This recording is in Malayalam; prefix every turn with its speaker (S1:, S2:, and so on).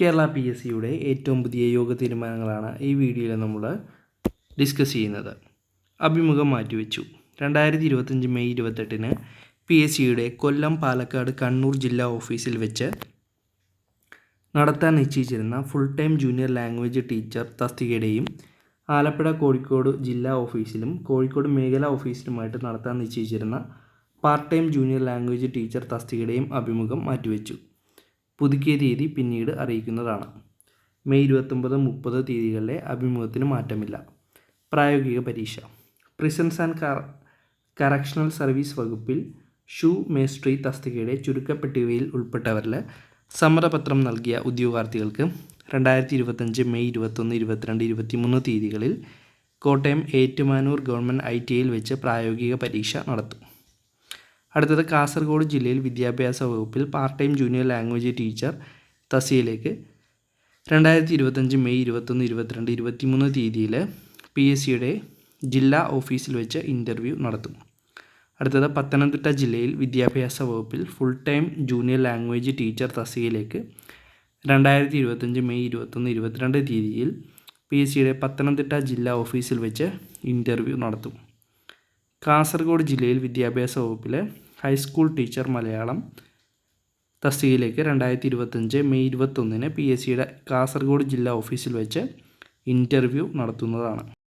S1: കേരള PSCയുടെ ഏറ്റവും പുതിയ യോഗ തീരുമാനങ്ങളാണ് ഈ വീഡിയോയിൽ നമ്മൾ ഡിസ്കസ് ചെയ്യുന്നത്. അഭിമുഖം മാറ്റിവെച്ചു. 2025 മെയ് 28 PSCയുടെ കൊല്ലം, പാലക്കാട്, കണ്ണൂർ ജില്ലാ ഓഫീസിൽ വെച്ച് നടത്താൻ നിശ്ചയിച്ചിരുന്ന full time junior language teacher തസ്തികയുടെയും ആലപ്പുഴ, കോഴിക്കോട് ജില്ലാ ഓഫീസിലും കോഴിക്കോട് മേഖലാ ഓഫീസിലുമായിട്ട് നടത്താൻ നിശ്ചയിച്ചിരുന്ന part time junior language teacher തസ്തികയുടെയും അഭിമുഖം മാറ്റിവെച്ചു. പുതുക്കിയ തീയതി പിന്നീട് അറിയിക്കുന്നതാണ്. മെയ് 29, 30 തീയതികളിലെ അഭിമുഖത്തിന് മാറ്റമില്ല. പ്രായോഗിക പരീക്ഷ. പ്രിസൺസ് ആൻഡ് കറക്ഷണൽ സർവീസ് വകുപ്പിൽ ഷൂ മേസ്ട്രി തസ്തികയുടെ ചുരുക്കപ്പട്ടികയിൽ ഉൾപ്പെട്ടവരിൽ സമ്മതപത്രം നൽകിയ ഉദ്യോഗാർത്ഥികൾക്ക് 2025 മെയ് 21, 22, 23 തീയതികളിൽ കോട്ടയം ഏറ്റുമാനൂർ ഗവൺമെൻറ് ITIയിൽ വെച്ച് പ്രായോഗിക പരീക്ഷ നടത്തും. അടുത്തത് കാസർഗോഡ് ജില്ലയിൽ വിദ്യാഭ്യാസ വകുപ്പിൽ part time junior language teacher തസ്തികയിലേക്ക് 2025 മെയ് 21, 22, 23 തീയതിയിൽ PSCയുടെ ജില്ലാ ഓഫീസിൽ വെച്ച് ഇൻ്റർവ്യൂ നടത്തും. അടുത്തത് പത്തനംതിട്ട ജില്ലയിൽ വിദ്യാഭ്യാസ വകുപ്പിൽ full time junior language teacher തസ്തികയിലേക്ക് 2025 മെയ് 21, 22 തീയതിയിൽ PSCയുടെ പത്തനംതിട്ട ജില്ലാ ഓഫീസിൽ വെച്ച് ഇൻ്റർവ്യൂ നടത്തും. കാസർഗോഡ് ജില്ലയിൽ വിദ്യാഭ്യാസ വകുപ്പിലെ ഹൈസ്കൂൾ ടീച്ചർ മലയാളം തസ്തികയിലേക്ക് 2025 മെയ് 21 PSCയുടെ കാസർഗോഡ് ജില്ലാ ഓഫീസിൽ വെച്ച് ഇൻ്റർവ്യൂ നടത്തുന്നതാണ്.